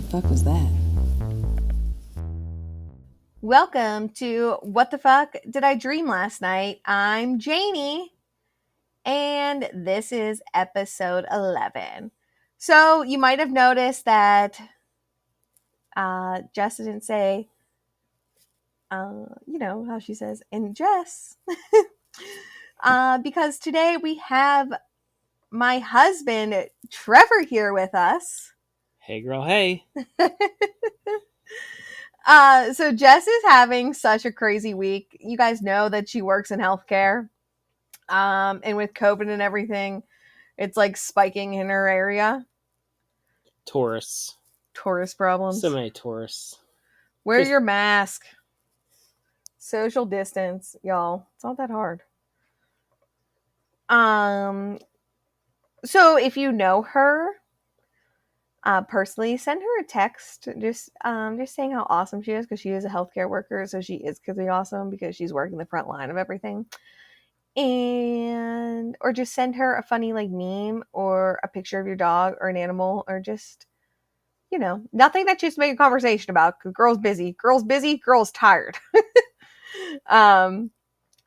fuck was that? Welcome to What the Fuck Did I Dream Last Night? I'm Jaynee, and this is episode 11. So you might have noticed that Jess didn't say, how she says, and Jess. Because today we have my husband, Trevor, here with us. Hey girl, hey. So Jess is having such a crazy week. You guys know that she works in healthcare. And with COVID and everything, it's like spiking in her area. Tourists. Tourist problems. So many tourists. Wear your mask. Social distance, y'all. It's not that hard. So if you know her, personally, send her a text just saying how awesome she is, because she is a healthcare worker, so she is gonna be awesome because she's working the front line of everything. Or just send her a funny like meme or a picture of your dog or an animal, or just, nothing that just make a conversation about, because girl's busy, girl's tired.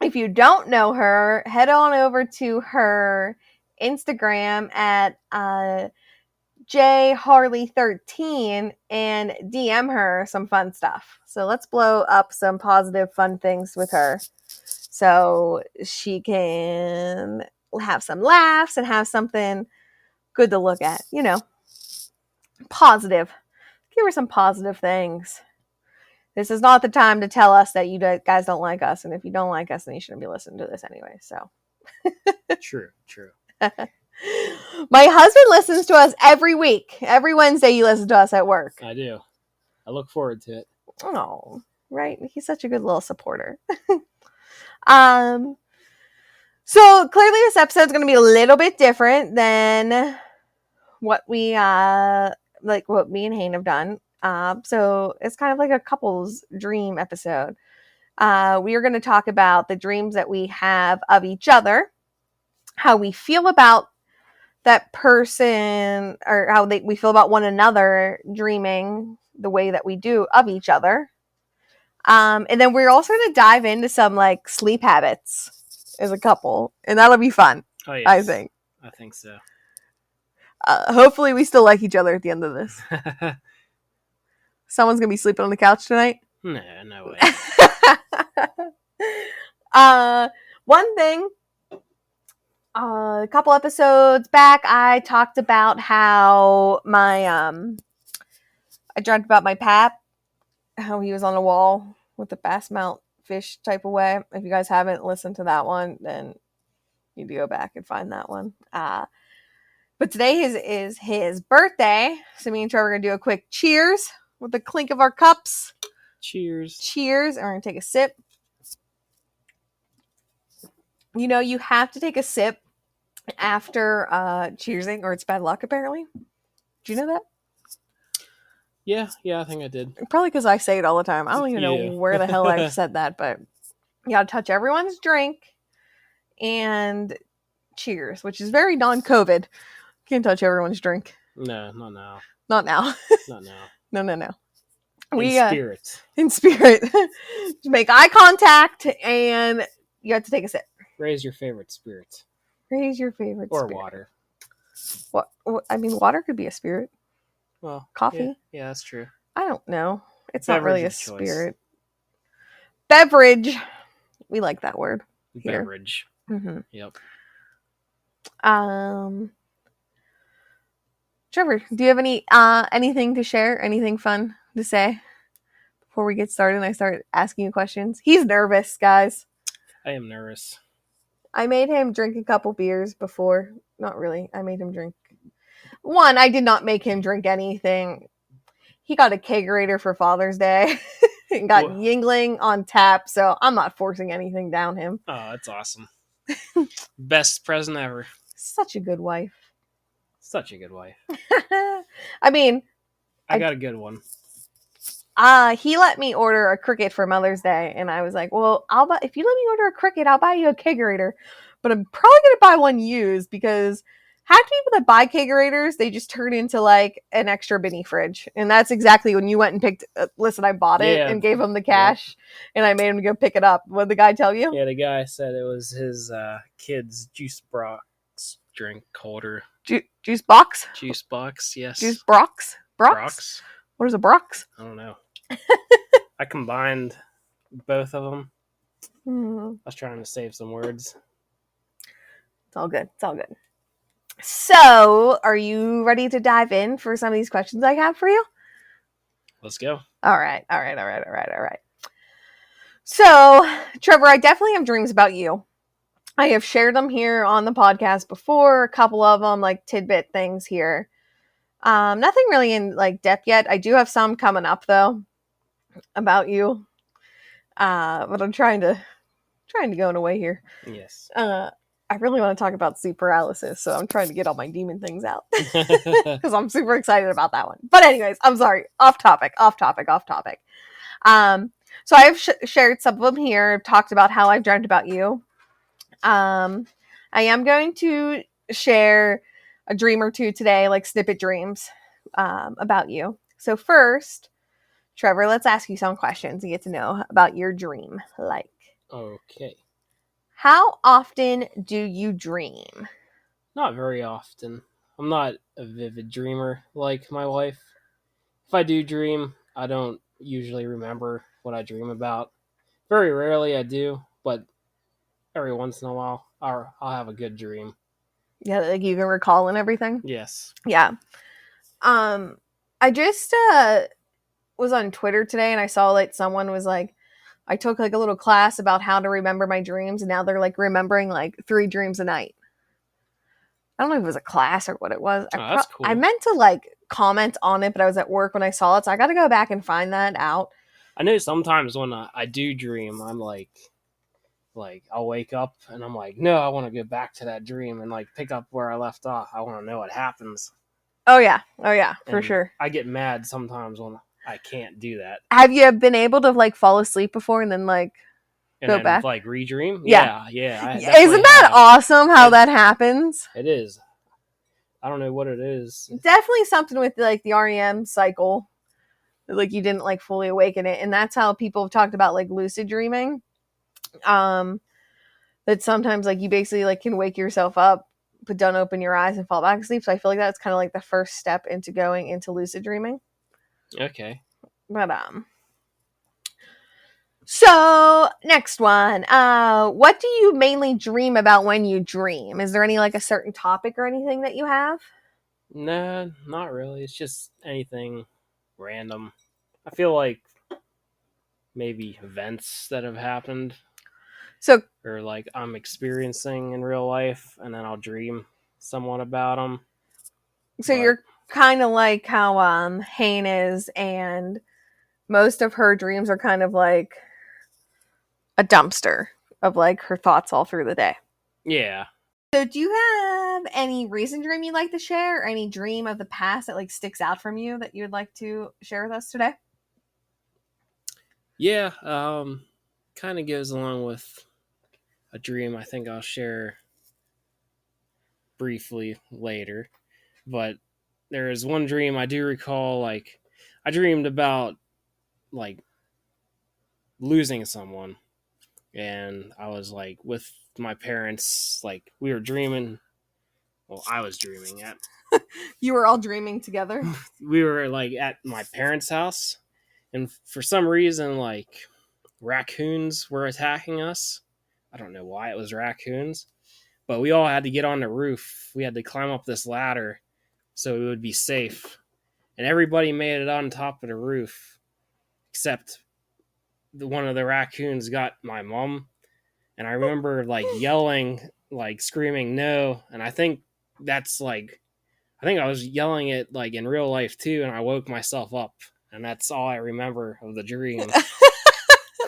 If you don't know her, head on over to her Instagram at jharley13 and DM her some fun stuff. So let's blow up some positive fun things with her, so she can have some laughs and have something good to look at. Positive. Give her some positive things. This is not the time to tell us that you guys don't like us, and if you don't like us, then you shouldn't be listening to this anyway. So True. My husband listens to us every week. Every Wednesday he listens to us at work. I do. I look forward to it. Oh, right. He's such a good little supporter. So clearly this episode is going to be a little bit different than what we what me and Hayne have done. So it's kind of like a couple's dream episode. We are going to talk about the dreams that we have of each other, how we feel about that person, or how we feel about one another dreaming the way that we do of each other. And then we're also going to dive into some like sleep habits as a couple, and that'll be fun. Oh, yes. I think so. Hopefully we still like each other at the end of this. Someone's going to be sleeping on the couch tonight. No way. One thing, a couple episodes back, I talked about how I dreamt about my pap, how he was on a wall with the bass mount fish type of way. If you guys haven't listened to that one, then you need to go back and find that one. But today is his birthday, so me and Trevor are going to do a quick cheers with the clink of our cups. Cheers. And we're going to take a sip. You have to take a sip after cheersing, or it's bad luck, apparently. Do you know that? Yeah, I think I did. Probably because I say it all the time. I don't even know where the hell I've said that, but you gotta touch everyone's drink and cheers, which is very non-COVID. Can't touch everyone's drink. No, not now. Not now. Not now. No. In spirit. In spirit. Make eye contact, and you have to take a sip. Raise your favorite spirit. Raise your favorite or spirit. Water. What? I mean, water could be a spirit. Well, coffee? Yeah, that's true. I don't know. It's Beverage not really a choice. spirit. Beverage. We like that word. Here. Beverage. Mm-hmm. Yep. Trevor, do you have anything to share? Anything fun to say before we get started and I start asking you questions? He's nervous, guys. I am nervous. I made him drink a couple beers before. Not really. I made him drink. One, I did not make him drink anything. He got a kegerator for Father's Day and got Yingling on tap, so I'm not forcing anything down him. Oh, that's awesome. Best present ever. Such a good wife. Such a good wife. I mean, I got a good one. He let me order a Cricket for Mother's Day, and I was like, well, if you let me order a Cricket, I'll buy you a kegerator, but I'm probably going to buy one used, because Half the people that buy kegerators, they just turn into like an extra mini fridge. And that's exactly when you went and picked, listen, I bought it and gave him the cash and I made him go pick it up. What did the guy tell you? Yeah, the guy said it was his kid's juice box drink holder. Juice box? Juice box, yes. Juice brox? Brox? What is a brox? I don't know. I combined both of them. I was trying to save some words. It's all good. It's all good. So, are you ready to dive in for some of these questions I have for you? Let's go. All right. So, Trevor, I definitely have dreams about you. I have shared them here on the podcast before, a couple of them, like tidbit things here. Nothing really in like depth yet. I do have some coming up though about you. But I'm trying to go in a way here. Yes. I really want to talk about sleep paralysis, so I'm trying to get all my demon things out because I'm super excited about that one. But anyways, I'm sorry, off topic. So I've shared some of them here. I've talked about how I've dreamt about you. I am going to share a dream or two today, like snippet dreams about you. So first, Trevor, let's ask you some questions and get to know about your dream. Okay. How often do you dream? Not very often. I'm not a vivid dreamer like my wife. If I do dream, I don't usually remember what I dream about. Very rarely I do, but every once in a while I'll have a good dream. Yeah, like you can recall and everything? Yes. Yeah. I just was on Twitter today and I saw like someone was like, I took like a little class about how to remember my dreams, and now they're like remembering like 3 dreams a night. I don't know if it was a class or what it was. That's cool. I meant to like comment on it, but I was at work when I saw it, so I got to go back and find that out. I know sometimes when I do dream, I'm like I'll wake up and I'm like, no, I want to go back to that dream and like pick up where I left off. I want to know what happens. Oh yeah, for And sure. I get mad sometimes when I can't do that. Have you been able to like fall asleep before and then like go back? Like redream? Yeah. Isn't that awesome how that happens? It is. I don't know what it is. Definitely something with like the REM cycle. Like you didn't like fully awaken it. And that's how people have talked about like lucid dreaming. That sometimes like you basically like can wake yourself up but don't open your eyes and fall back asleep. So I feel like that's kind of like the first step into going into lucid dreaming. Okay. But so next one. What do you mainly dream about when you dream? Is there any like a certain topic or anything that you have? Nah, not really. It's just anything random. I feel like maybe events that have happened. So, or like I'm experiencing in real life, and then I'll dream somewhat about them. So you're kind of like how Hayne is, and most of her dreams are kind of like a dumpster of like her thoughts all through the day. Yeah. So do you have any recent dream you'd like to share, or any dream of the past that like sticks out from you that you would like to share with us today? Yeah, kind of goes along with a dream I think I'll share briefly later. But there is one dream I do recall, like I dreamed about like losing someone, and I was like with my parents, like we were dreaming. Well, I was dreaming at. You were all dreaming together? We were like at my parents' house, and for some reason, like raccoons were attacking us. I don't know why it was raccoons, but we all had to get on the roof. We had to climb up this ladder so we would be safe. And everybody made it on top of the roof, except one of the raccoons got my mom. And I remember like yelling, like screaming no. And I think that's like, I think I was yelling it like in real life too. And I woke myself up. And that's all I remember of the dream.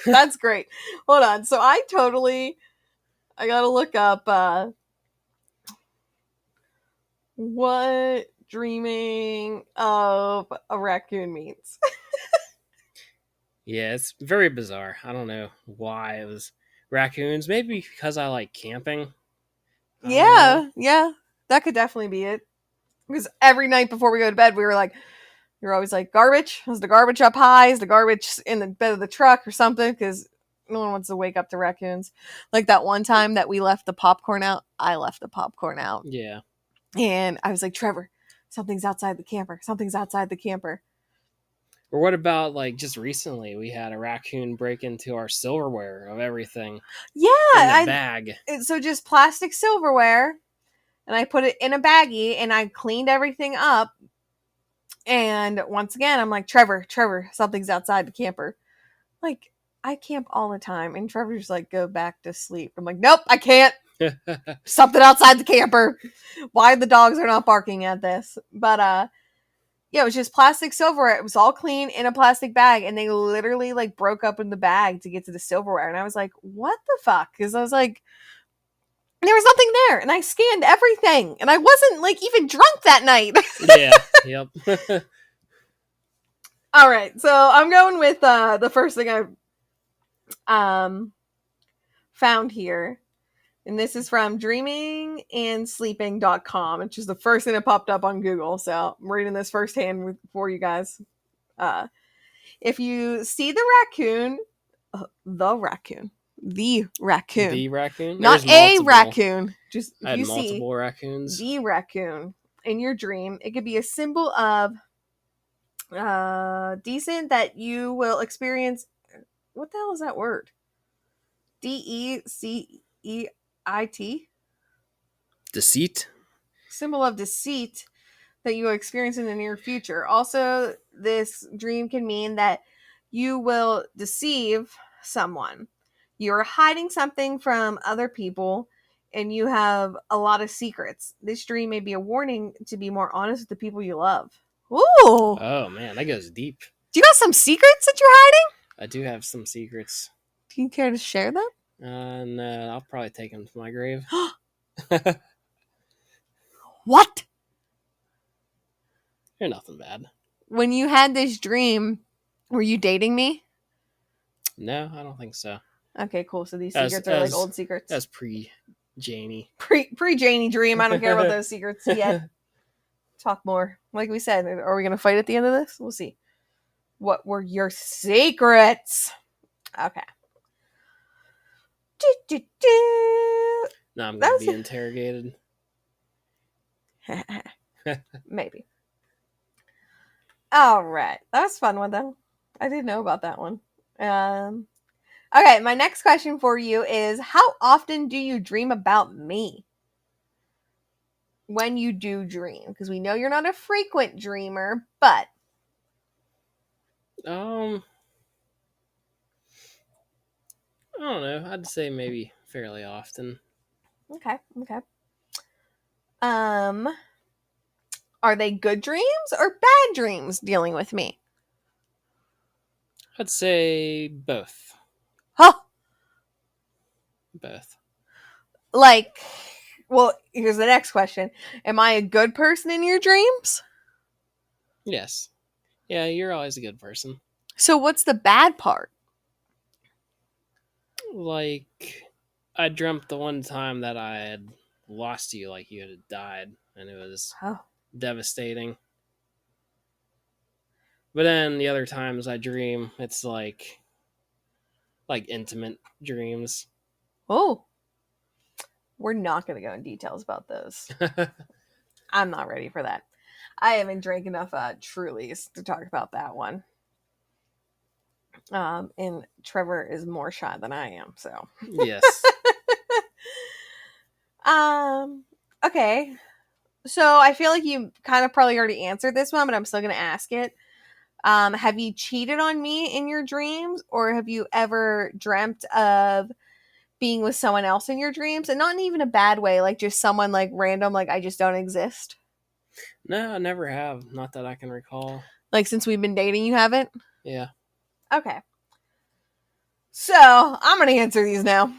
That's great. Hold on. So I gotta look up what dreaming of a raccoon means. Yeah, it's very bizarre. I don't know why it was raccoons. Maybe because I like camping. Yeah. That could definitely be it. Because every night before we go to bed, we were like, you're always like, garbage? Is the garbage up high? Is the garbage in the bed of the truck or something? Because no one wants to wake up to raccoons. Like that one time that we left the popcorn out. I left the popcorn out. Yeah. And I was like, Trevor, something's outside the camper. Something's outside the camper. Or what about like just recently we had a raccoon break into our silverware of everything. Yeah. In the bag. So just plastic silverware. And I put it in a baggie and I cleaned everything up. And once again, I'm like, Trevor, something's outside the camper. Like, I camp all the time. And Trevor's like, go back to sleep. I'm like, nope, I can't. Something outside the camper. Why the dogs are not barking at this. But, yeah, it was just plastic silverware. It was all clean in a plastic bag. And they literally, like, broke up in the bag to get to the silverware. And I was like, what the fuck? Because I was like, there was nothing there. And I scanned everything. And I wasn't, like, even drunk that night. Yeah, yep. All right, so I'm going with the first thing I found here. And this is from dreamingandsleeping.com, which is the first thing that popped up on Google. So I'm reading this firsthand for you guys. If you see the raccoon, not a raccoon, just if you see multiple raccoons, the raccoon in your dream, it could be a symbol of decent that you will experience. What the hell is that word? DECEIT? Deceit? Symbol of deceit that you will experience in the near future. Also, this dream can mean that you will deceive someone. You're hiding something from other people and you have a lot of secrets. This dream may be a warning to be more honest with the people you love. Ooh. Oh, man, that goes deep. Do you got some secrets that you're hiding? I do have some secrets. Do you care to share them? No, I'll probably take them to my grave. What? They're nothing bad. When you had this dream, were you dating me? No, I don't think so. Okay, cool. So these secrets are like old secrets. That's pre-Jaynee. Pre-Jaynee dream. I don't care about those secrets yet. Talk more. Like we said, are we going to fight at the end of this? We'll see. What were your secrets? Okay. No, I'm going to be interrogated. Maybe. All right. That was a fun one, though. I didn't know about that one. Okay, my next question for you is, how often do you dream about me? When you do dream. Because we know you're not a frequent dreamer, but... I don't know. I'd say maybe fairly often. Okay. Are they good dreams or bad dreams dealing with me? I'd say both. Huh. Both. Like, well, here's the next question. Am I a good person in your dreams? Yes. Yeah, you're always a good person. So what's the bad part? Like, I dreamt the one time that I had lost you, like you had died, and it was devastating. But then the other times I dream, it's like intimate dreams. Oh. We're not going to go in details about those. I'm not ready for that. I haven't drank enough Trulies to talk about that one. And Trevor is more shy than I am, so. Yes. Okay. So I feel like you kind of probably already answered this one, but I'm still going to ask it. Have you cheated on me in your dreams, or have you ever dreamt of being with someone else in your dreams? And not in even a bad way, like just someone like random, like I just don't exist? No, I never have. Not that I can recall. Like since we've been dating, you haven't? Yeah. Okay. So I'm going to answer these now.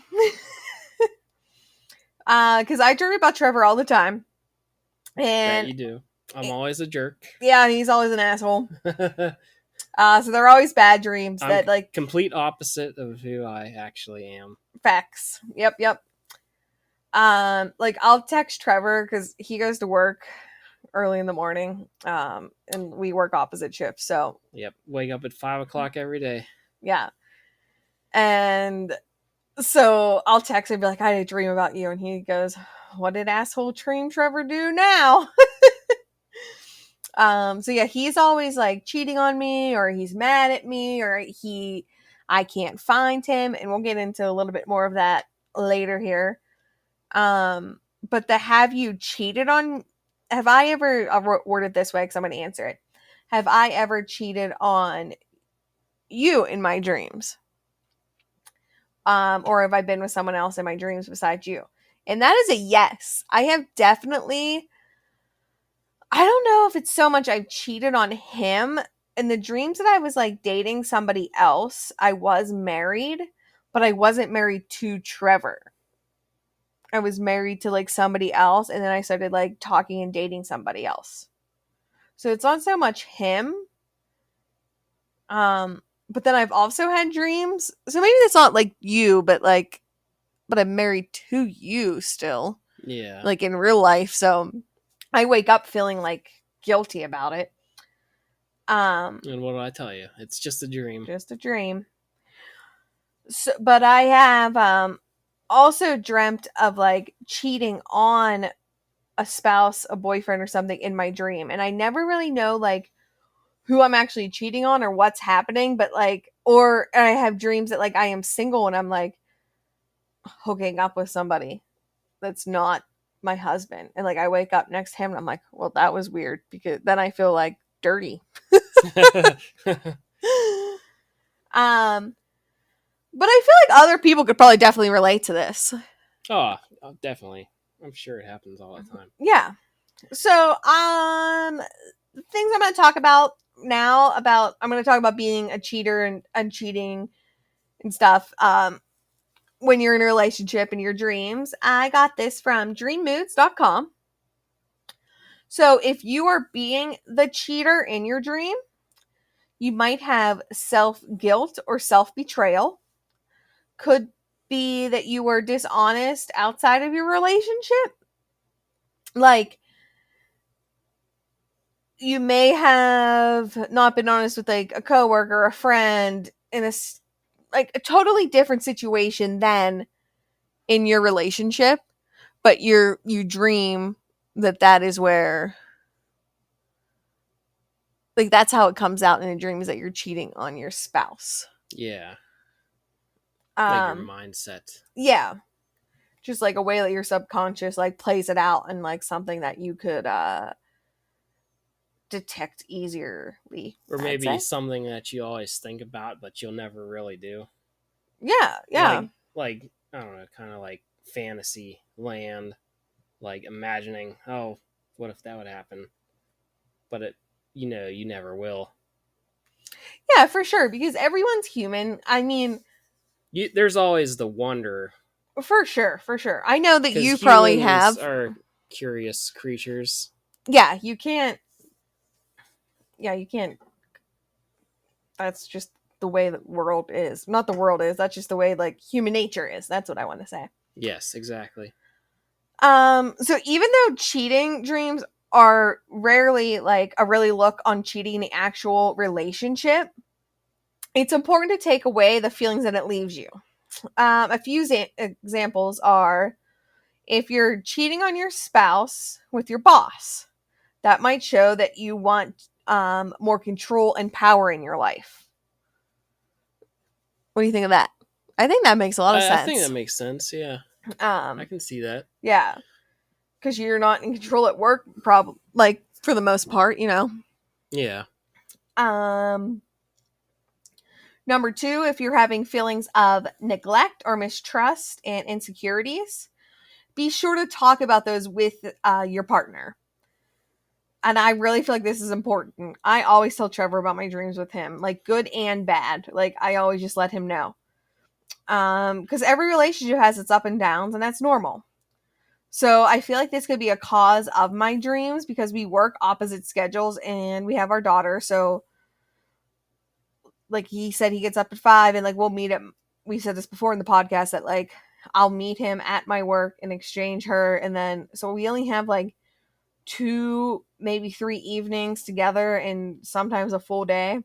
Because I dream about Trevor all the time. And yeah, you do. I'm always a jerk. Yeah, he's always an asshole. So they're always bad dreams. I'm that like complete opposite of who I actually am. Facts. Yep. Like I'll text Trevor because he goes to work early in the morning. And we work opposite shifts, so Yep. Wake up at 5 o'clock every day. yeah. And so I'll text him and be like, I had a dream about you, and he goes, what did asshole Dream Trevor do now? So yeah, he's always like cheating on me, or he's mad at me, or I can't find him, and we'll get into a little bit more of that later here. But the have you cheated on? Have I ever? I'll word it this way because I'm going to answer it. Have I ever cheated on you in my dreams? Or have I been with someone else in my dreams besides you? And that is a yes. I have definitely. I don't know if it's so much I've cheated on him. In the dreams that I was like dating somebody else, I was married, but I wasn't married to Trevor. I was married to like somebody else, and then I started like talking and dating somebody else. So it's not so much him. But then I've also had dreams. So maybe it's not like you, but I'm married to you still. Yeah. Like in real life. So I wake up feeling like guilty about it. And what do I tell you? It's just a dream. Just a dream. So, but I have also dreamt of like cheating on a spouse, a boyfriend, or something in my dream, and I never really know like who I'm actually cheating on or what's happening. But like, or I have dreams that like I am single and I'm like hooking up with somebody that's not my husband, and like I wake up next to him and I'm like, well, that was weird, because then I feel like dirty. But I feel like other people could probably definitely relate to this. Oh, definitely. I'm sure it happens all the time. Yeah. So, things I'm going to talk about now I'm going to talk about being a cheater and cheating and stuff. When you're in a relationship in your dreams. I got this from dreammoods.com. So, if you are being the cheater in your dream, you might have self-guilt or self-betrayal. Could be that you were dishonest outside of your relationship. Like, you may have not been honest with like a coworker or a friend in a totally different situation than in your relationship, but you dream that is where, like, that's how it comes out in a dream, is that you're cheating on your spouse. Yeah. Like your mindset. Yeah. Just like a way that your subconscious like plays it out, and like something that you could detect easily. Or maybe something that you always think about but you'll never really do. Yeah. Like I don't know, kind of like fantasy land, like imagining, oh, what if that would happen? But it, you never will. Yeah, for sure, because everyone's human. I mean, there's always the wonder. For sure. I know that you probably have. Are curious creatures. Yeah, you can't. That's just the way the world is. Not the world is. That's just the way like human nature is. That's what I want to say. Yes, exactly. So even though cheating dreams are rarely like a really look on cheating in the actual relationship, it's important to take away the feelings that it leaves you. A few examples are, if you're cheating on your spouse with your boss, that might show that you want more control and power in your life. What do you think of that? I think that makes a lot of sense. I think that makes sense, yeah. I can see that. Yeah. Because you're not in control at work, probably, like, for the most part, Yeah. Number 2, if you're having feelings of neglect or mistrust and insecurities, be sure to talk about those with your partner. And I really feel like this is important. I always tell Trevor about my dreams with him, like good and bad. Like, I always just let him know. Because every relationship has its up and downs, and that's normal. So I feel like this could be a cause of my dreams, because we work opposite schedules and we have our daughter. So, like, he said he gets up at 5, and like we'll meet at. We said this before in the podcast that like I'll meet him at my work and exchange her. And then, so we only have like 2, maybe 3 evenings together and sometimes a full day.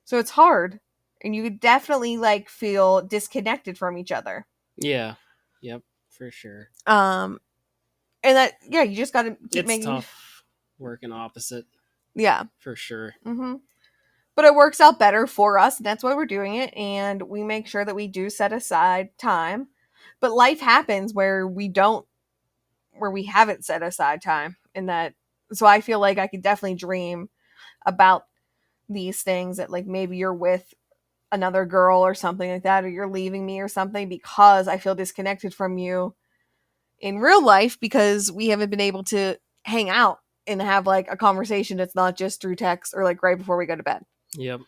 So it's hard. And you could definitely like feel disconnected from each other. Yeah. Yep. For sure. And that, yeah, you just got to keep It's making. tough working opposite. Yeah. For sure. Mm-hmm. But it works out better for us. And that's why we're doing it. And we make sure that we do set aside time. But life happens where we haven't set aside time. And that, so I feel like I could definitely dream about these things that like maybe you're with another girl or something like that, or you're leaving me or something, because I feel disconnected from you in real life because we haven't been able to hang out and have like a conversation that's not just through text or like right before we go to bed. Yep.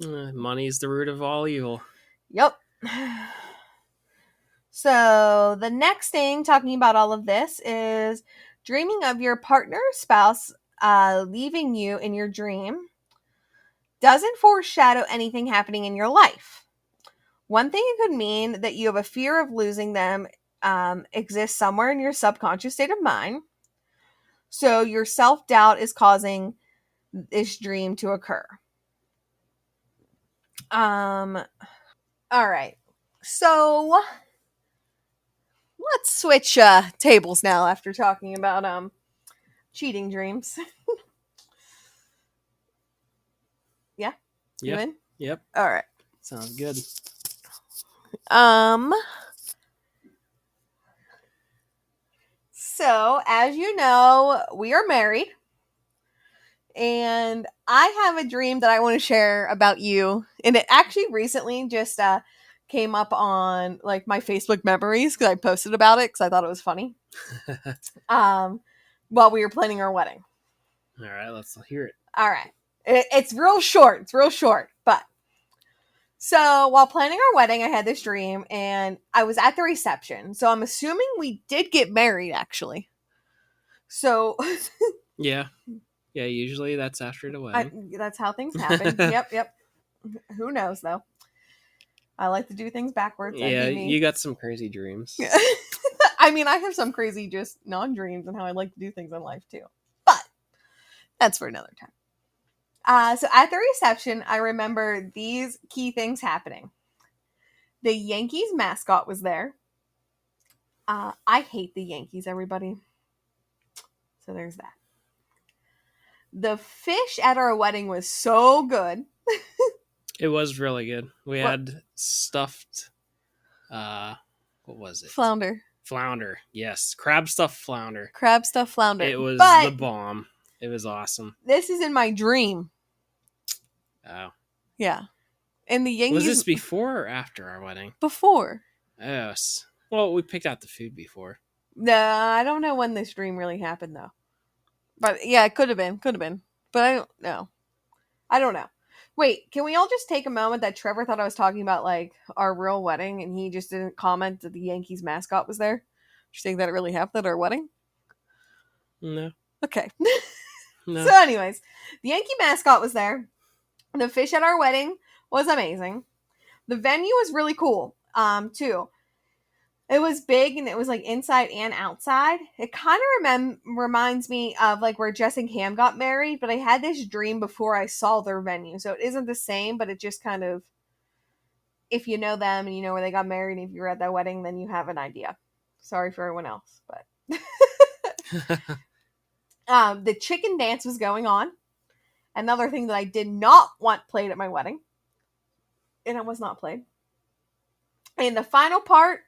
Money's the root of all evil. Yep. So the next thing, talking about all of this, is dreaming of your partner or spouse leaving you in your dream doesn't foreshadow anything happening in your life. One thing it could mean that you have a fear of losing them exists somewhere in your subconscious state of mind. So your self-doubt is causing this dream to occur. All right. So let's switch tables now after talking about cheating dreams. Yeah? You in? Yep. All right. Sounds good. So, as you know, we are married. And I have a dream that I want to share about you. And it actually recently just came up on like my Facebook memories because I posted about it because I thought it was funny. While we were planning our wedding. All right, let's hear it. All right. It's real short. It's real short. But so while planning our wedding, I had this dream and I was at the reception. So I'm assuming we did get married actually. So yeah. Yeah, usually that's after the wedding. That's how things happen. Yep. Who knows, though? I like to do things backwards. Yeah, you got some crazy dreams. I mean, I have some crazy just non-dreams and how I like to do things in life, too. But that's for another time. So at the reception, I remember these key things happening. The Yankees mascot was there. I hate the Yankees, everybody. So there's that. The fish at our wedding was so good. It was really good. We had stuffed, what was it? Flounder, yes. Crab stuffed flounder. It was the bomb. It was awesome. This is in my dream. Oh. Yeah. And the Yankees... Was this before or after our wedding? Before. Yes. Well, we picked out the food before. No, I don't know when this dream really happened, though. But yeah, it could have been. But I don't know. Wait, can we all just take a moment that Trevor thought I was talking about, like, our real wedding, and he just didn't comment that the Yankees mascot was there? Do you think that it really happened at our wedding? No. Okay. No. So anyways, the Yankee mascot was there. The fish at our wedding was amazing. The venue was really cool, too. It was big and it was like inside and outside. It kind of reminds me of like where Jess and Cam got married, but I had this dream before I saw their venue. So it isn't the same, but it just kind of, if you know them and you know where they got married, and if you were at that wedding, then you have an idea. Sorry for everyone else, but the chicken dance was going on. Another thing that I did not want played at my wedding. And it was not played. And the final part,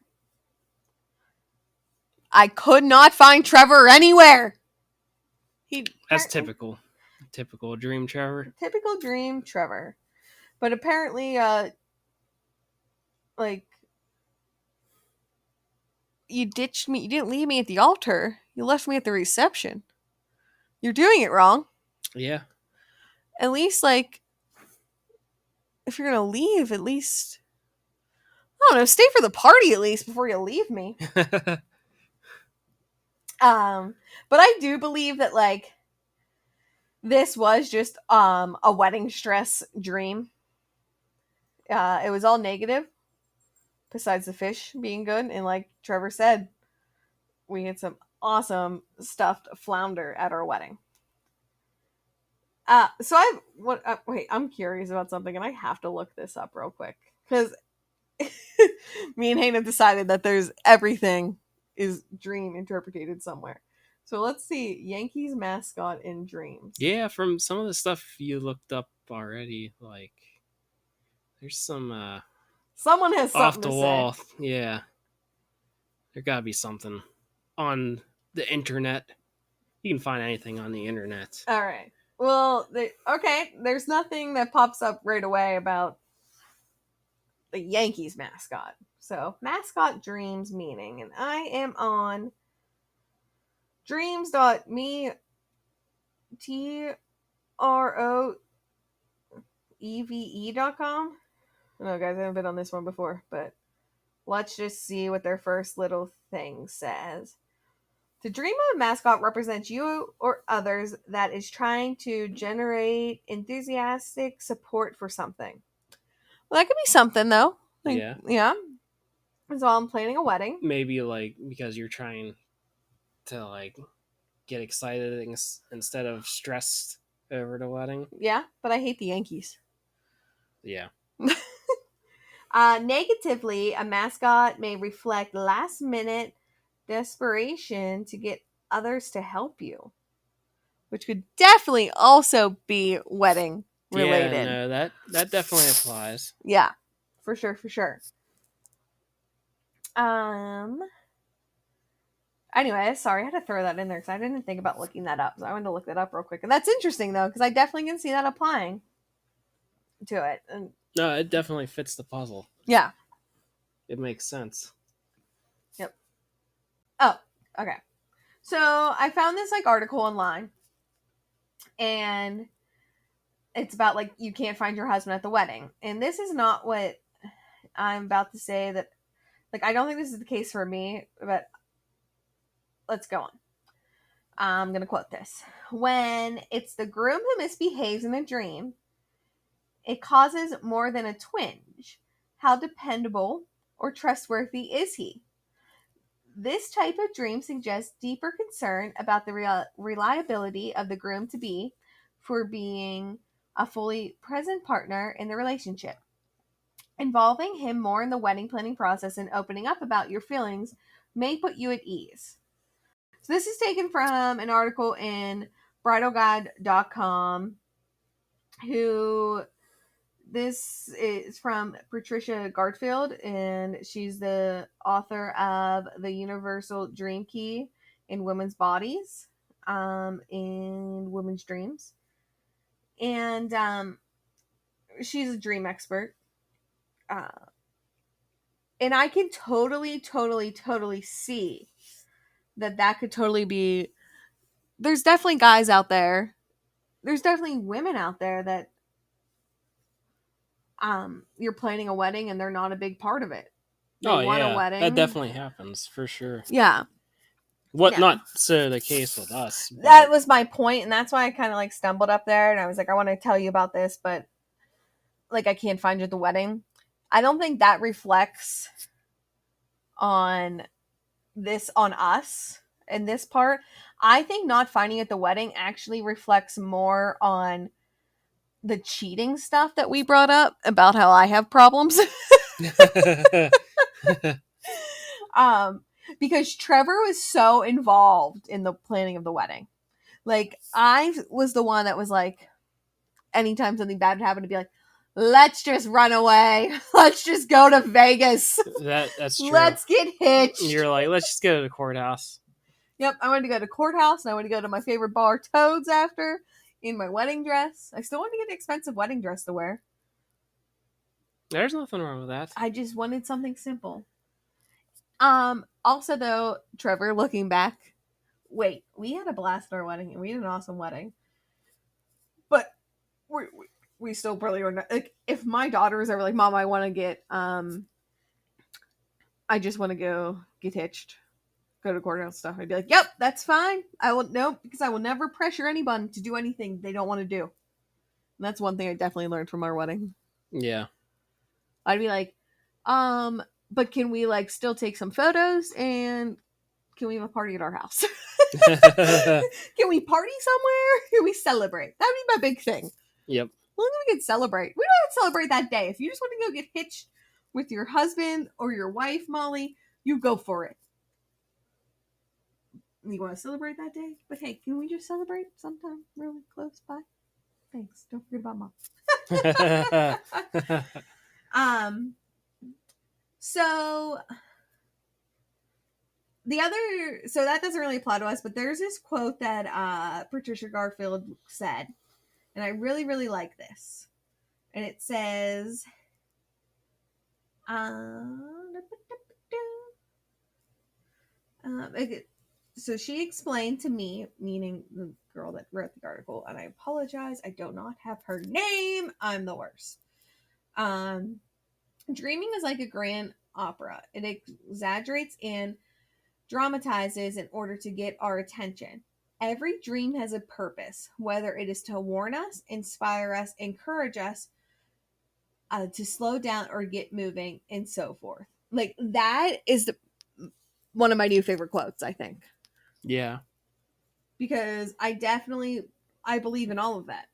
I could not find Trevor anywhere. That's typical. Typical dream Trevor. Typical dream Trevor. But apparently, like, you ditched me. You didn't leave me at the altar. You left me at the reception. You're doing it wrong. Yeah. At least, like, if you're going to leave, at least, I don't know, stay for the party at least before you leave me. But I do believe that, like, this was just a wedding stress dream. It was all negative, besides the fish being good. And like Trevor said, we had some awesome stuffed flounder at our wedding. So I what? Wait, I'm curious about something, and I have to look this up real quick because me and Hayden decided that there's everything is dream interpreted somewhere. So let's see, Yankees mascot in dreams. Yeah, from some of the stuff you looked up already, like there's some Someone has off something the to wall. say. Yeah, there gotta be something on the internet. You can find anything on the internet. All right. Well, okay. There's nothing that pops up right away about the Yankees mascot. So mascot dreams meaning, and I am on dreams.me troeve.com. No, guys, I haven't been on this one before, but let's just see what their first little thing says. To dream of a mascot represents you or others that is trying to generate enthusiastic support for something. Well, that could be something, though. Like, Yeah. Yeah. So I'm planning a wedding. Maybe like because you're trying to like get excited instead of stressed over the wedding. Yeah, but I hate the Yankees. Yeah. Negatively, a mascot may reflect last minute desperation to get others to help you, which could definitely also be wedding related. Yeah, no, that definitely applies. Yeah, for sure, for sure. Anyway, sorry, I had to throw that in there because I didn't think about looking that up. So I wanted to look that up real quick. And that's interesting, though, because I definitely can see that applying to it. And No, it definitely fits the puzzle. yeah. It makes sense. Yep. Oh, okay. So I found this like article online, and it's about like you can't find your husband at the wedding. And this is not what I'm about to say. That like I don't think this is the case for me, but let's go on. I'm gonna quote this. When it's the groom who misbehaves in a dream, it causes more than a twinge. How dependable or trustworthy is he? This type of dream suggests deeper concern about the reliability of the groom to be for being a fully present partner in the relationship. Involving him more in the wedding planning process and opening up about your feelings may put you at ease. So this is taken from an article in bridalguide.com who this is from Patricia Garfield, and she's the author of The Universal Dream Key in Women's Bodies, in Women's Dreams. And she's a dream expert. And I can totally see that could totally be. There's definitely guys out there. There's definitely women out there that you're planning a wedding and they're not a big part of it. They want a wedding. That definitely happens for sure. Yeah. Not so the case with us. That was my point, and that's why I kind of like stumbled up there, and I was like, I want to tell you about this, but like I can't find you at the wedding. I don't think that reflects on us in this part. I think not finding at the wedding actually reflects more on the cheating stuff that we brought up about how I have problems. Because Trevor was so involved in the planning of the wedding. Like, I was the one that was like, anytime something bad would happen, to be like, let's just run away. Let's just go to Vegas. That's true. Let's get hitched. You're like, let's just go to the courthouse. Yep, I wanted to go to courthouse, and I wanted to go to my favorite bar, Toads, after, in my wedding dress. I still wanted to get an expensive wedding dress to wear. There's nothing wrong with that. I just wanted something simple. Also, though, Trevor, looking back, wait, we had a blast at our wedding, and we had an awesome wedding. But we still probably were not, like, if my daughter was ever like, Mom, I want to get, I just want to go get hitched, go to courthouse stuff, I'd be like, yep, that's fine. Because I will never pressure anyone to do anything they don't want to do. And that's one thing I definitely learned from our wedding. Yeah. I'd be like, but can we like still take some photos and can we have a party at our house? Can we party somewhere? Can we celebrate? That'd be my big thing. Yep. As long as we can celebrate. We don't have to celebrate that day. If you just want to go get hitched with your husband or your wife, Molly, you go for it. You want to celebrate that day? But hey, can we just celebrate sometime really close by? Thanks. Don't forget about Mom. So that doesn't really apply to us, but there's this quote that Patricia Garfield said, and I really, really like this. And it says, so she explained to me, meaning the girl that wrote the article, and I apologize, I do not have her name. I'm the worst. Dreaming is like a grand opera. It exaggerates and dramatizes in order to get our attention. Every dream has a purpose, whether it is to warn us, inspire us, encourage us to slow down or get moving, and so forth. Like, that is one of my new favorite quotes, I think. Yeah. Because I believe in all of that.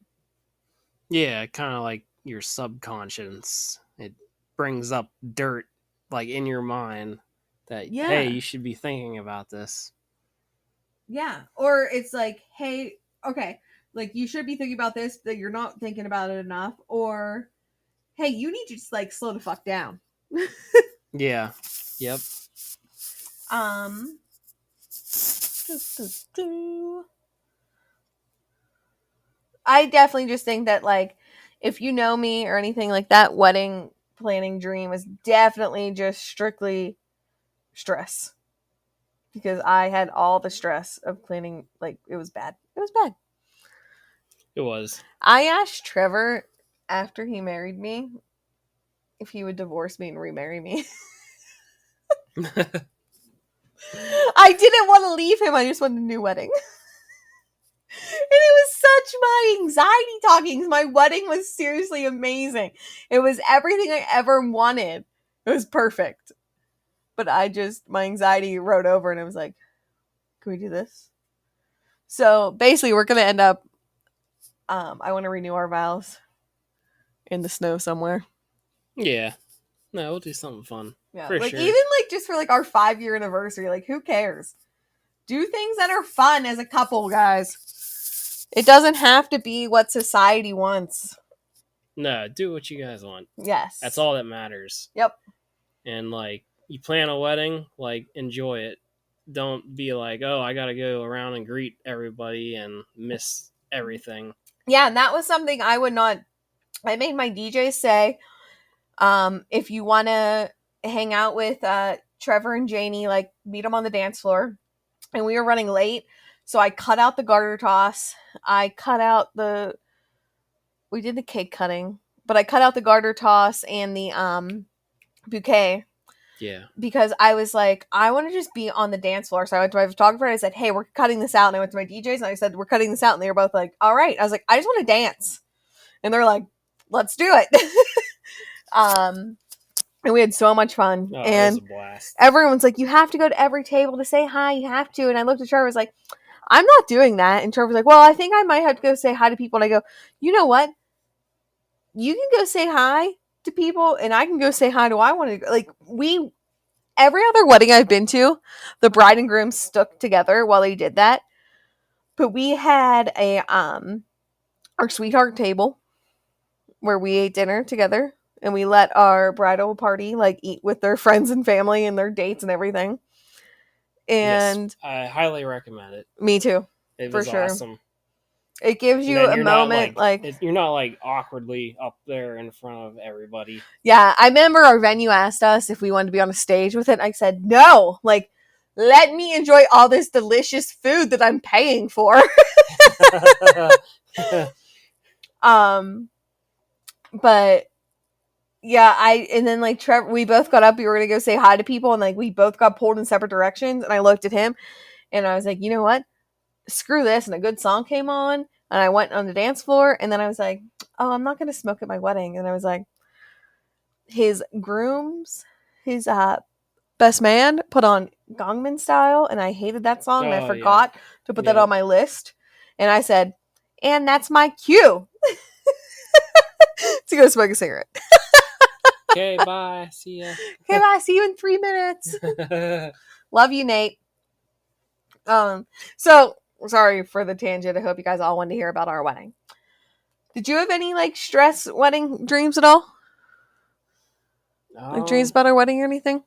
Yeah, kind of like your subconscious. It brings up dirt, like, in your mind that, hey, you should be thinking about this. Yeah. Or it's like, hey, okay, like, you should be thinking about this, that you're not thinking about it enough. Or, hey, you need to just, like, slow the fuck down. Yeah. Yep. I definitely just think that, like, if you know me or anything like that, wedding planning dream is definitely just strictly stress. Because I had all the stress of planning. Like, it was bad. It was bad. It was. I asked Trevor after he married me if he would divorce me and remarry me. I didn't want to leave him. I just wanted a new wedding. And it was such my anxiety talking. My wedding was seriously amazing. It was everything I ever wanted. It was perfect. But my anxiety rode over and it was like, can we do this? So basically we're going to end up, I want to renew our vows in the snow somewhere. Yeah. No, we'll do something fun. Yeah. For like, sure. even like just for like our 5-year anniversary, like, who cares? Do things that are fun as a couple, guys. It doesn't have to be what society wants. No, do what you guys want. Yes. That's all that matters. Yep. And, like, you plan a wedding, like, enjoy it. Don't be like, oh, I gotta go around and greet everybody and miss everything. Yeah, and that was something I made my DJ say, if you want to hang out with Trevor and Jaynee, like, meet them on the dance floor. And we were running late, so I cut out the garter toss. We did the cake cutting, but I cut out the garter toss and the bouquet. Yeah. Because I was like, I want to just be on the dance floor. So I went to my photographer and I said, hey, we're cutting this out. And I went to my DJs and I said, we're cutting this out. And they were both like, all right. I was like, I just want to dance. And they're like, let's do it. And we had so much fun. Oh, and it was a blast. Everyone's like, you have to go to every table to say hi. You have to. And I looked at Trevor, I was like, I'm not doing that. And Trevor was like, well, I think I might have to go say hi to people. And I go, you know what? You can go say hi to people and I can go say hi to I want to go. Like, every other wedding I've been to, the bride and groom stuck together while they did that. But we had our sweetheart table where we ate dinner together. And we let our bridal party, like, eat with their friends and family and their dates and everything. And yes, I highly recommend it. Me too. It for was sure. awesome. It gives you a moment, you're not, like, awkwardly up there in front of everybody. Yeah, I remember our venue asked us if we wanted to be on a stage with it. And I said, no. Like, let me enjoy all this delicious food that I'm paying for. But yeah, and then, like, Trevor, we both got up, we were gonna go say hi to people, and, like, we both got pulled in separate directions, and I looked at him, and I was like, you know what? Screw this, and a good song came on, and I went on the dance floor, and then I was like, oh, I'm not gonna smoke at my wedding, and I was like, his groom's his best man put on Gangnam Style, and I hated that song, and I Oh, forgot to put that Yep. on my list. And I said, and that's my cue to go smoke a cigarette. Okay, bye. See ya. Okay, bye. See you in 3 minutes. Love you, Nate. So sorry for the tangent. I hope you guys all wanted to hear about our wedding. Did you have any like stress wedding dreams at all? Like dreams about our wedding or anything?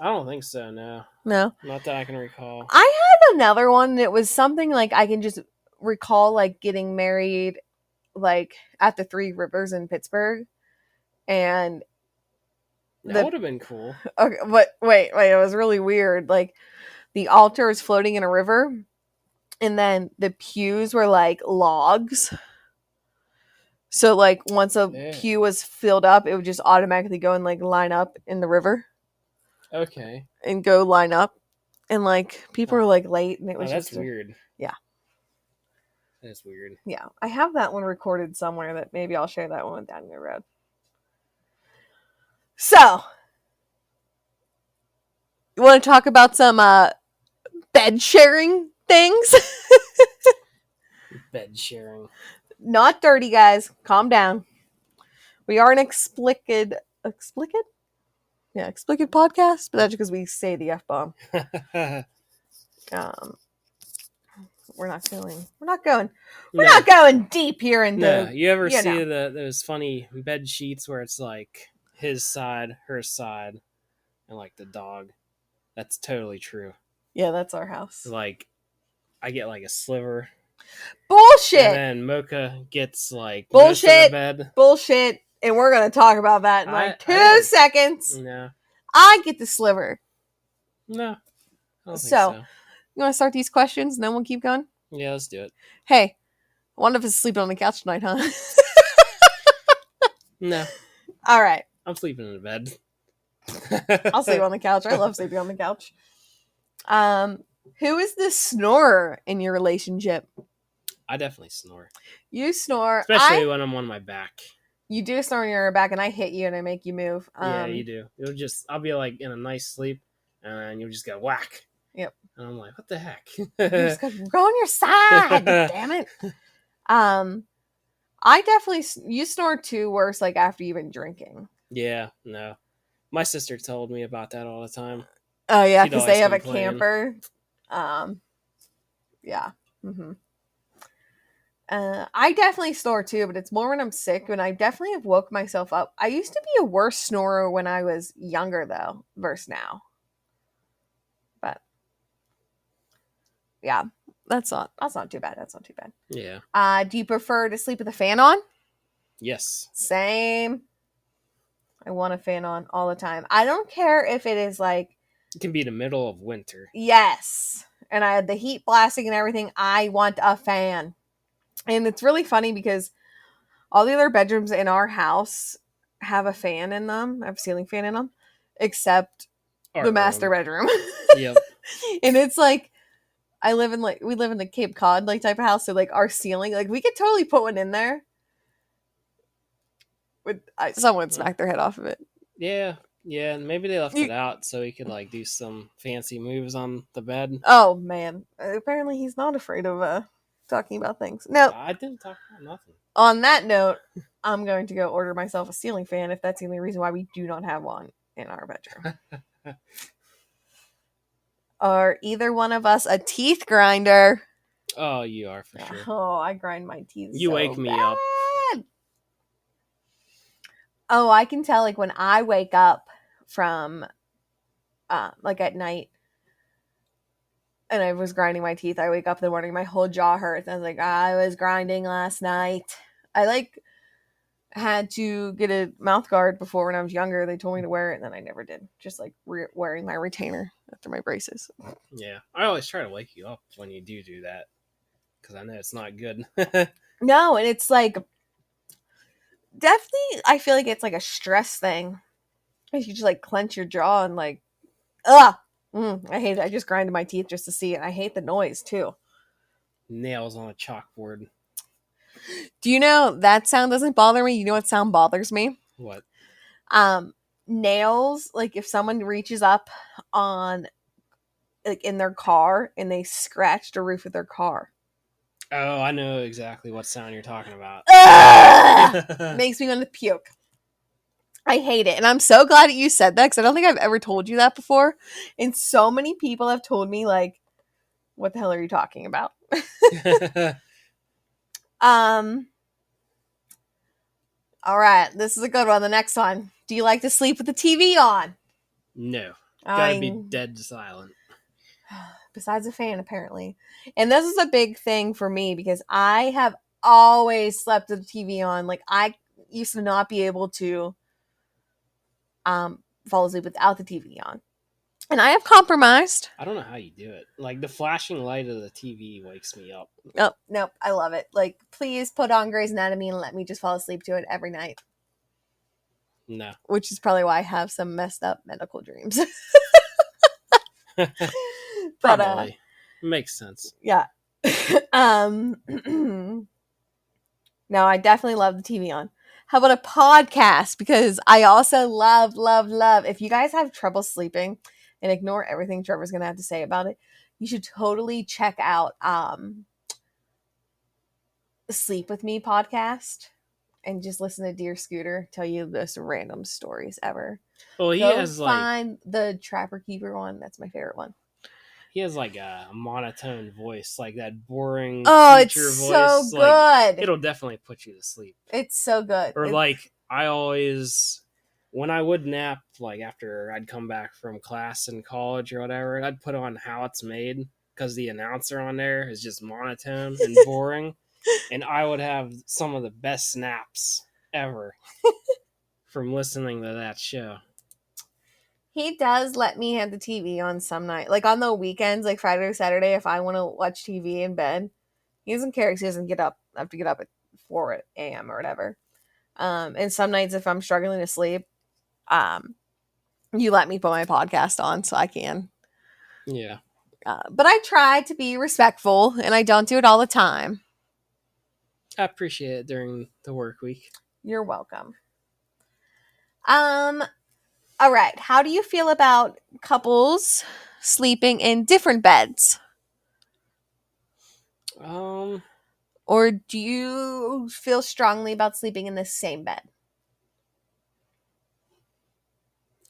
I don't think so, no. No. Not that I can recall. I had another one that was something like I can just recall like getting married like at the Three Rivers in Pittsburgh. And That would have been cool. Okay, but wait, it was really weird. Like the altar was floating in a river, and then the pews were like logs. So like once a pew was filled up, it would just automatically go and like line up in the river. Okay. And go line up. And like people were like late, and it was that's just weird. Yeah. That's weird. Yeah. I have that one recorded somewhere that maybe I'll share that one down the road. So you want to talk about some bed sharing things? Bed sharing. Not dirty, guys. Calm down. We are an explicit podcast, but that's because we say the F-bomb. We're not going deep here into. You ever see those funny bed sheets where it's like his side, her side, and like the dog? That's totally true. Yeah, that's our house. Like, I get like a sliver. Bullshit. And then Mocha gets like most of the bed. Bullshit. And we're gonna talk about that in like 2 seconds. No. I get the sliver. No. I don't think so. You want to start these questions and then we'll keep going? Yeah, let's do it. Hey, one of us is sleeping on the couch tonight, huh? No. All right. I'm sleeping in bed. I'll sleep on the couch. I love sleeping on the couch. Who is the snorer in your relationship? I definitely snore. You snore. Especially when I'm on my back. You do snore on your back, and I hit you and I make you move. Yeah, you do. I'll be like in a nice sleep, and you'll just go whack. Yep. And I'm like, what the heck? Just go on your side, damn it. I definitely, you snore too worse like after you've been drinking. Yeah, no. My sister told me about that all the time. Oh yeah, because they have a camper. Yeah. Mm-hmm. I definitely snore too, but it's more when I'm sick, and I definitely have woke myself up. I used to be a worse snorer when I was younger though, versus now. But yeah, that's not too bad. That's not too bad. Yeah. Do you prefer to sleep with a fan on? Yes. Same. I want a fan on all the time. I don't care if it is like... It can be the middle of winter. Yes. And I had the heat blasting and everything. I want a fan. And it's really funny because all the other bedrooms in our house have a fan in them. I have a ceiling fan in them. Except the master bedroom. Yep. And it's like... we live in the Cape Cod like type of house. So like our ceiling, like we could totally put one in there. Someone smacked their head off of it. Yeah, maybe they left it out so he could like do some fancy moves on the bed. Oh man, apparently he's not afraid of talking about things. No, I didn't talk about nothing. On that note, I'm going to go order myself a ceiling fan if that's the only reason why we do not have one in our bedroom. Are either one of us a teeth grinder? Oh, you are for sure. Oh, I grind my teeth. You wake me up. Oh, I can tell like when I wake up from like at night and I was grinding my teeth, I wake up in the morning, my whole jaw hurts. I was like, I was grinding last night. I like had to get a mouth guard before when I was younger. They told me to wear it and then I never did. Just like wearing my retainer after my braces. Yeah. I always try to wake you up when you do that because I know it's not good. No, and it's like definitely I feel like it's like a stress thing. You just like clench your jaw and like I hate it. I just grinded my teeth just to see it. I hate the noise too. Nails on a chalkboard. Do you know that sound doesn't bother me? You know what sound bothers me? What? nails, like if someone reaches up on like in their car and they scratch the roof of their car. Oh, I know exactly what sound you're talking about. Makes me want to puke. I hate it. And I'm so glad that you said that because I don't think I've ever told you that before. And so many people have told me, like, what the hell are you talking about? All right. This is a good one. The next one. Do you like to sleep with the TV on? No. Gotta be dead silent. Besides a fan, apparently. And this is a big thing for me because I have always slept with the TV on. Like, I used to not be able to fall asleep without the TV on. And I have compromised. I don't know how you do it. Like, the flashing light of the TV wakes me up. Oh, nope. I love it. Like, please put on Grey's Anatomy and let me just fall asleep to it every night. No. Which is probably why I have some messed up medical dreams. Probably. Makes sense. Yeah. No, I definitely love the TV on. How about a podcast? Because I also love. If you guys have trouble sleeping and ignore everything Trevor's going to have to say about it, you should totally check out Sleep With Me podcast and just listen to Dear Scooter tell you the most random stories ever. Well, he has find the Trapper Keeper one. That's my favorite one. He has like a monotone voice, like that boring teacher voice. So good. Like, it'll definitely put you to sleep. It's so good. Or like I always, when I would nap, like after I'd come back from class in college or whatever, I'd put on How It's Made because the announcer on there is just monotone and boring, and I would have some of the best naps ever from listening to that show. He does let me have the TV on some night. Like on the weekends, like Friday or Saturday, if I want to watch TV in bed, he doesn't care because he doesn't get up. I have to get up at 4 a.m. or whatever. And some nights if I'm struggling to sleep, you let me put my podcast on so I can. Yeah. But I try to be respectful and I don't do it all the time. I appreciate it during the work week. You're welcome. All right. How do you feel about couples sleeping in different beds? Or do you feel strongly about sleeping in the same bed?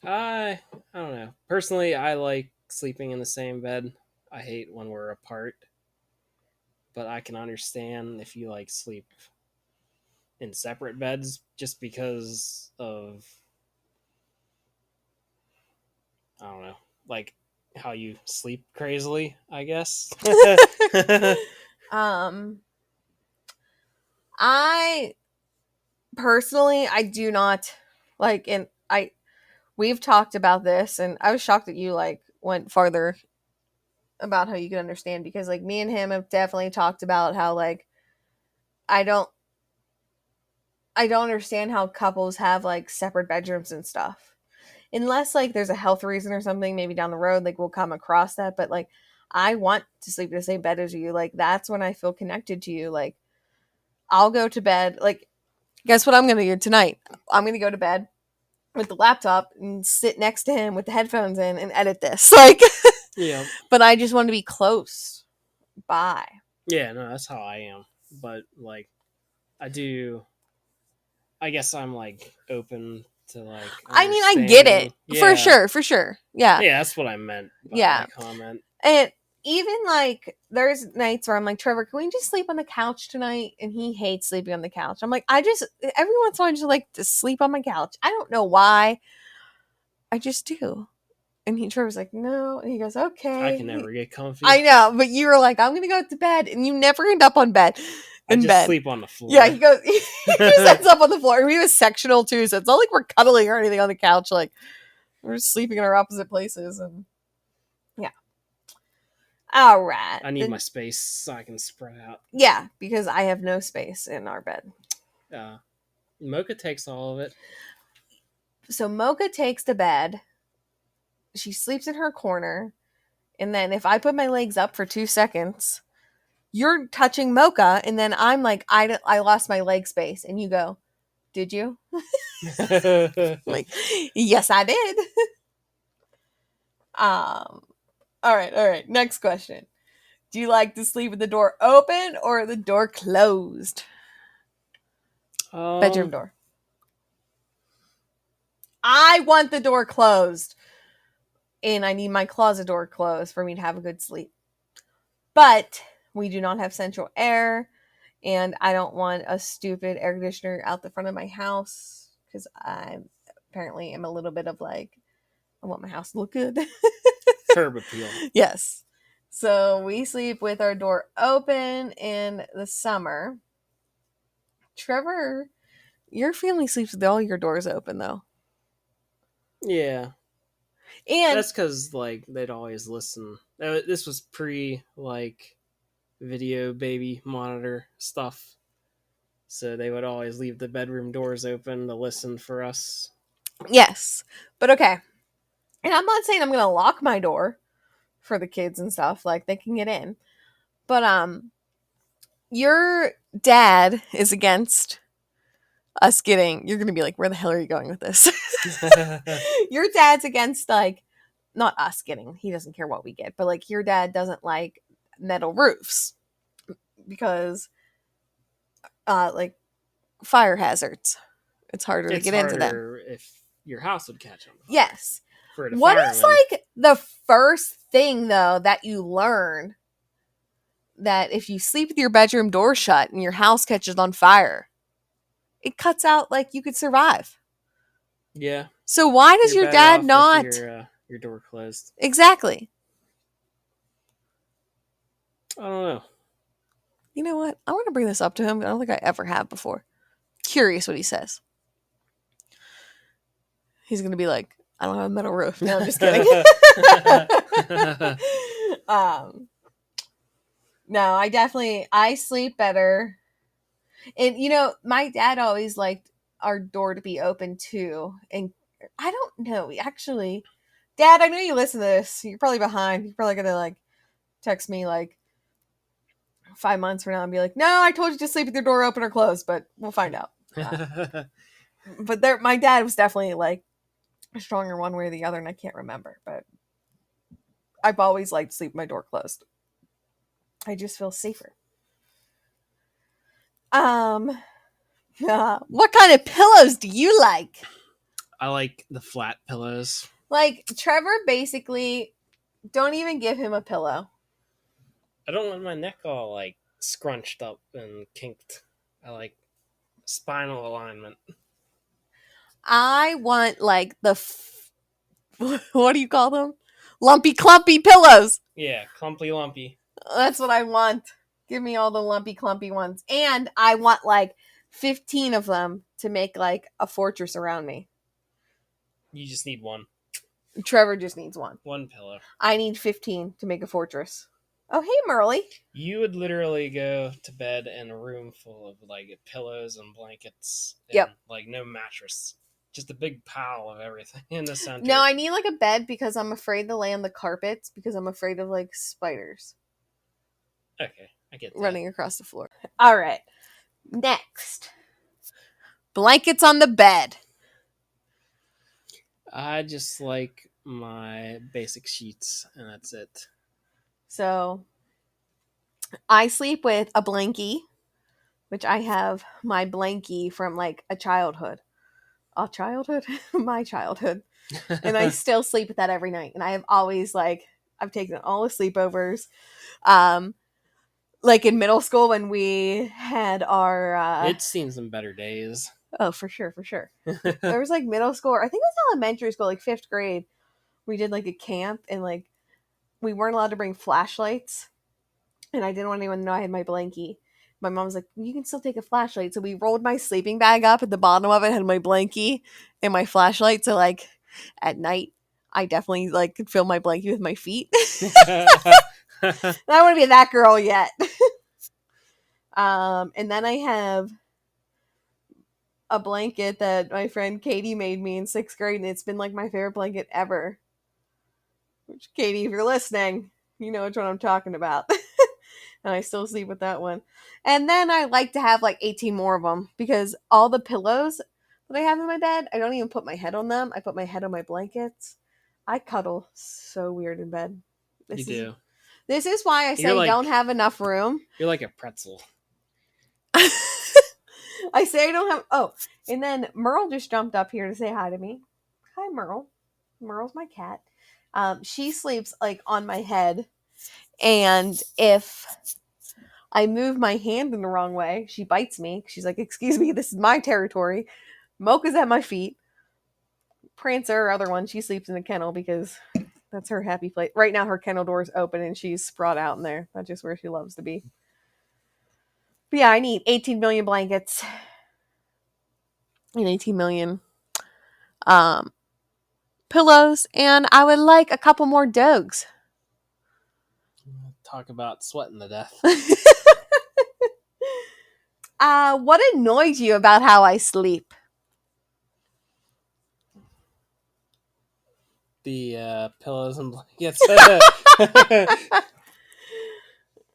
I don't know. Personally, I like sleeping in the same bed. I hate when we're apart. But I can understand if you like sleep in separate beds just because of, I don't know, like how you sleep crazily, I guess. I personally, I do not like, and we've talked about this, and I was shocked that you like went farther about how you could understand because like me and him have definitely talked about how like I don't understand how couples have like separate bedrooms and stuff. Unless like there's a health reason or something, maybe down the road, like we'll come across that. But like I want to sleep in the same bed as you. Like that's when I feel connected to you. Like I'll go to bed. Like guess what I'm gonna do tonight? I'm gonna go to bed with the laptop and sit next to him with the headphones in and edit this. Like yeah. But I just want to be close by. Yeah, no, that's how I am. But like I guess I'm like open to like I mean, I get it. Yeah. For sure. Yeah. Yeah, that's what I meant by my comment. And even like there's nights where I'm like, Trevor, can we just sleep on the couch tonight? And he hates sleeping on the couch. I'm like, every once in a while I just like to sleep on my couch. I don't know why. I just do. And Trevor's like, no. And he goes, okay. I can never get comfy. I know, but you were like, I'm gonna go to bed, and you never end up on bed. I just sleep on the floor. Yeah, he just ends up on the floor. We have a sectional too, so it's not like we're cuddling or anything on the couch. Like we're just sleeping in our opposite places, and yeah. All right. I need my space so I can spread out. Yeah, because I have no space in our bed. Mocha takes all of it. So Mocha takes the bed. She sleeps in her corner, and then if I put my legs up for 2 seconds, you're touching Mocha, and then I'm like, I lost my leg space, and you go, Did you? Like, yes, I did. All right. Next question. Do you like to sleep with the door open or the door closed? Bedroom door. I want the door closed. And I need my closet door closed for me to have a good sleep. But we do not have central air. And I don't want a stupid air conditioner out the front of my house. Because I apparently am a little bit of like, I want my house to look good. Curb appeal. Yes. So we sleep with our door open in the summer. Trevor, your family sleeps with all your doors open, though. Yeah. And that's because, like, they'd always listen. This was pre, like, video baby monitor stuff. So they would always leave the bedroom doors open to listen for us. yes. But okay. And I'm not saying I'm going to lock my door for the kids and stuff. Like, they can get in. But, your dad is against us getting, you're going to be like, where the hell are you going with this? Your dad's against, like, not us getting, he doesn't care what we get, but like your dad doesn't like metal roofs because, like fire hazards. It's harder to get into them. If your house would catch on fire. Yes. For the What firemen. is like the first thing though that you learn that if you sleep with your bedroom door shut and your house catches on fire, it cuts out like you could survive? Yeah. So why does your dad not your door closed? Exactly. I don't know. You know what? I want to bring this up to him. I don't think I ever have before. Curious what he says. He's going to be like, I don't have a metal roof. No, I'm just kidding. No, I sleep better. And, you know, my dad always liked our door to be open too. And I don't know. Actually, Dad, I know you listen to this. You're probably behind. You're probably going to like text me like 5 months from now and be like, no, I told you to sleep with your door open or closed, but we'll find out. But there, my dad was definitely like stronger one way or the other, and I can't remember, but I've always liked to sleep with my door closed. I just feel safer. What kind of pillows do you like? I like the flat pillows. Like, Trevor basically, don't even give him a pillow. I don't want my neck all like scrunched up and kinked. I like spinal alignment. I want like what do you call them? Lumpy clumpy pillows. Yeah, clumpy lumpy. That's what I want. Give me all the lumpy clumpy ones. And I want like 15 of them to make like a fortress around me. You just need one. Trevor just needs one. One pillow. I need 15 to make a fortress. Oh, hey, Merle. You would literally go to bed in a room full of like pillows and blankets. And, yep. Like no mattress. Just a big pile of everything in the center. No, I need like a bed because I'm afraid to lay on the carpets because I'm afraid of like spiders. Okay, I get that. Running across the floor. All right. Next. Blankets on the bed. I just like my basic sheets, and that's it. So, I sleep with a blankie, which I have my blankie from like a childhood. A childhood? My childhood. And I still sleep with that every night. And I have always like, I've taken all the sleepovers. Like in middle school when we had our... It's seen some better days. Oh, for sure. There was like middle school, or I think it was elementary school, like 5th grade. We did like a camp and like we weren't allowed to bring flashlights. And I didn't want anyone to know I had my blankie. My mom was like, you can still take a flashlight. So we rolled my sleeping bag up. At the bottom of it had my blankie and my flashlight. So like at night, I definitely like could fill my blankie with my feet. I don't want to be that girl yet. And then I have a blanket that my friend Katie made me in 6th grade, and it's been like my favorite blanket ever. Which, Katie, if you're listening, you know which one I'm talking about. And I still sleep with that one. And then I like to have like 18 more of them because all the pillows that I have in my bed, I don't even put my head on them. I put my head on my blankets. I cuddle so weird in bed. You This is do. this is why I You're say don't like have enough room. you're like a pretzel. I say I don't have. Oh, and then Merle just jumped up here to say hi to me. Hi, Merle. Merle's my cat. She sleeps like on my head, and if I move my hand in the wrong way, she bites me. She's like, "Excuse me, this is my territory." Mocha's at my feet. Prancer, our other one, she sleeps in the kennel because that's her happy place. Right now, her kennel door is open and she's sprawled out in there. That's just where she loves to be. But yeah, I need 18 million blankets and 18 million um, pillows, and I would like a couple more dogs. Talk about sweating to death. What annoys you about how I sleep? The pillows and blankets.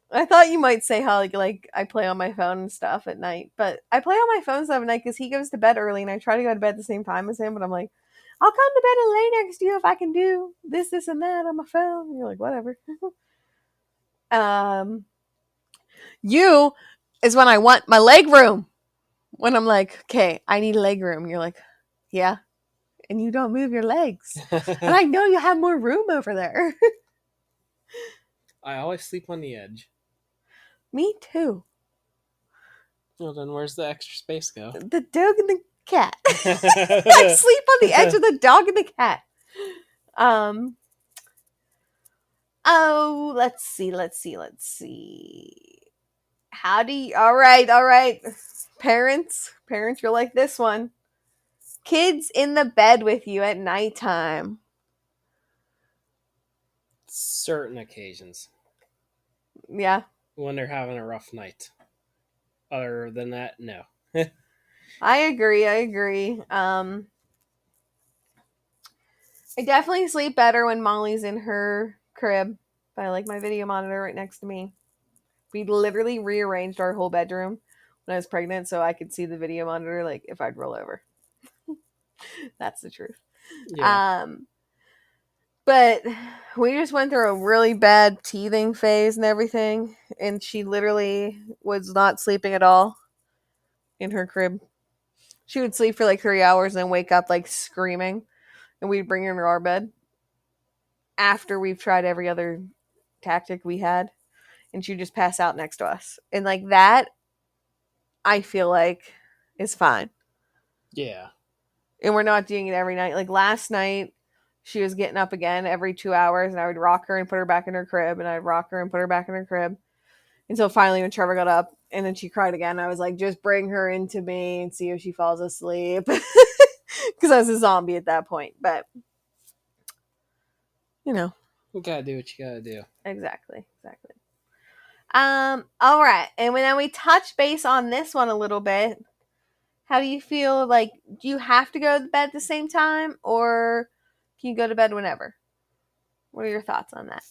I thought you might say how like I play on my phone and stuff at night, but I play on my phone stuff at night because he goes to bed early, and I try to go to bed at the same time as him. But I'm like, I'll come to bed and lay next to you if I can do this, this, and that on my phone. And you're like, whatever. um, you is when I want my leg room. When I'm like, okay, I need leg room. You're like, yeah, and you don't move your legs, and I know you have more room over there. I always sleep on the edge. Me too. Well, then where's the extra space go? The dog and the cat. I sleep on the edge of the dog and the cat. Oh, let's see. How do you all right. Parents, you're like this one. Kids in the bed with you at nighttime. Certain occasions. Yeah. When they're having a rough night. Other than that, no. I agree. I definitely sleep better when Molly's in her crib. But I like my video monitor right next to me. We literally rearranged our whole bedroom when I was pregnant so I could see the video monitor like if I'd roll over. That's the truth. Yeah. But we just went through a really bad teething phase and everything, and she literally was not sleeping at all in her crib. She would sleep for like 3 hours and then wake up like screaming, and we'd bring her into our bed after we've tried every other tactic we had, and she'd just pass out next to us. And like that, I feel like is fine. Yeah. And we're not doing it every night. Like last night, she was getting up again every 2 hours, and I would rock her and put her back in her crib, and I'd rock her and put her back in her crib. Until finally, when Trevor got up, and then she cried again, I was like, just bring her into me and see if she falls asleep. Because I was a zombie at that point. But, you know. You gotta do what you gotta do. Exactly. All right. And then we touch base on this one a little bit. How do you feel? Like, do you have to go to bed at the same time, or can you go to bed whenever? What are your thoughts on that?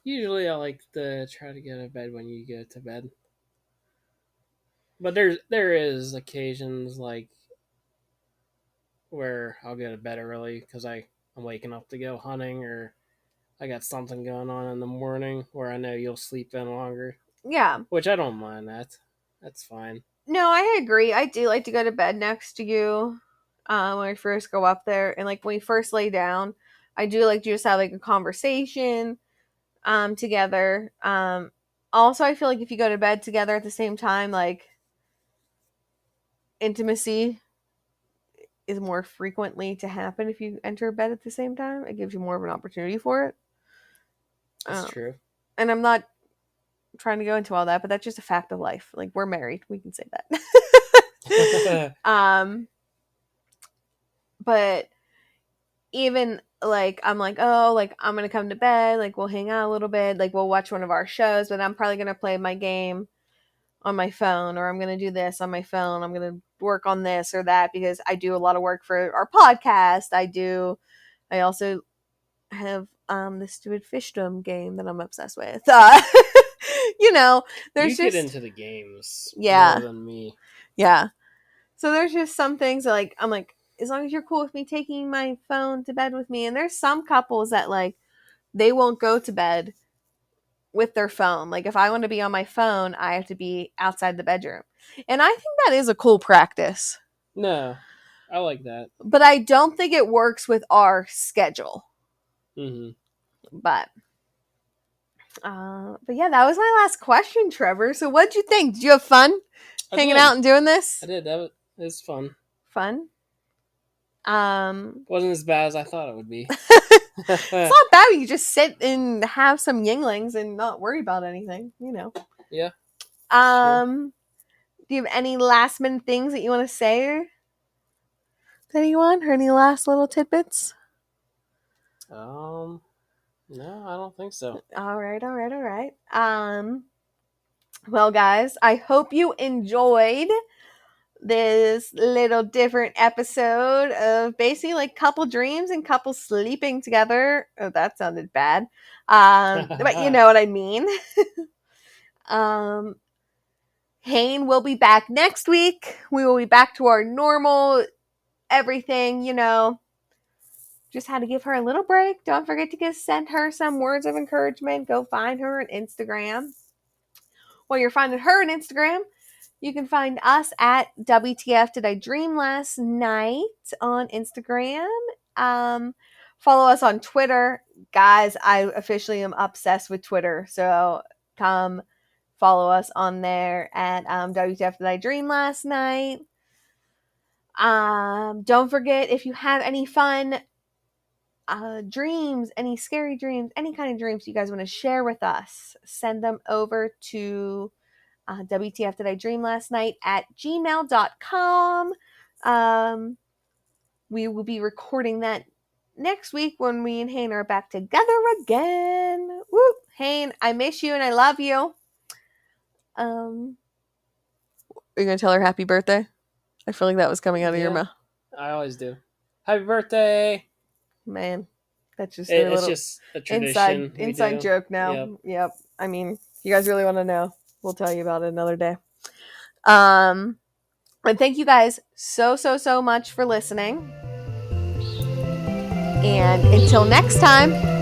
Usually I like to try to get to bed when you get to bed. But there is occasions like where I'll go to bed early because I'm waking up to go hunting, or I got something going on in the morning where I know you'll sleep in longer. Yeah. Which I don't mind that. That's fine. No, I agree. I do like to go to bed next to you when I first go up there. And like when we first lay down, I do like to just have like a conversation together. Also, I feel like if you go to bed together at the same time, like intimacy is more frequently to happen if you enter bed at the same time. It gives you more of an opportunity for it. That's true. And I'm not trying to go into all that, but that's just a fact of life. Like we're married, we can say that. But even like I'm like, oh, like I'm gonna come to bed, like we'll hang out a little bit, like we'll watch one of our shows, but I'm probably gonna play my game on my phone, or I'm gonna do this on my phone, I'm gonna work on this or that because I do a lot of work for our podcast. I do I also have the stupid Fishdom game that I'm obsessed with. There's You get just into the games yeah, more than me. yeah. So there's just some things that, like, I'm like, as long as you're cool with me taking my phone to bed with me. And there's some couples that, like, they won't go to bed with their phone. Like, if I want to be on my phone, I have to be outside the bedroom. And I think that is a cool practice. No, I like that. But I don't think it works with our schedule. Mm-hmm. But yeah, that was my last question, Trevor. So what'd you think? Did you have fun hanging out and doing this? I did. It was fun. Fun. Wasn't as bad as I thought it would be. It's not bad when you just sit and have some yinglings and not worry about anything, Yeah. Do you have any last minute things that you want to say to anyone, or any last little tidbits? No, I don't think so. All right. Well, guys, I hope you enjoyed this little different episode of basically like couple dreams and couple sleeping together. Oh, that sounded bad. But you know what I mean. Hayne will be back next week. We will be back to our normal everything, Just had to give her a little break. Don't forget to send her some words of encouragement. Go find her on Instagram. While you're finding her on Instagram, you can find us at WTF Did I Dream Last Night on Instagram. Follow us on Twitter. Guys, I officially am obsessed with Twitter. So come follow us on there at WTF Did I Dream Last Night. Don't forget, if you have any fun dreams, any scary dreams, any kind of dreams you guys want to share with us, send them over to WTF Did I Dream Last Night at gmail.com. We will be recording that next week when me and Hayne are back together again. Woo! Hayne, I miss you and I love you. Are you going to tell her happy birthday? I feel like that was coming out of your mouth. I always do. Happy birthday! Man, that's just it's just a tradition. Inside joke now. Yep. I mean, if you guys really want to know, we'll tell you about it another day. And thank you guys so much for listening. And until next time.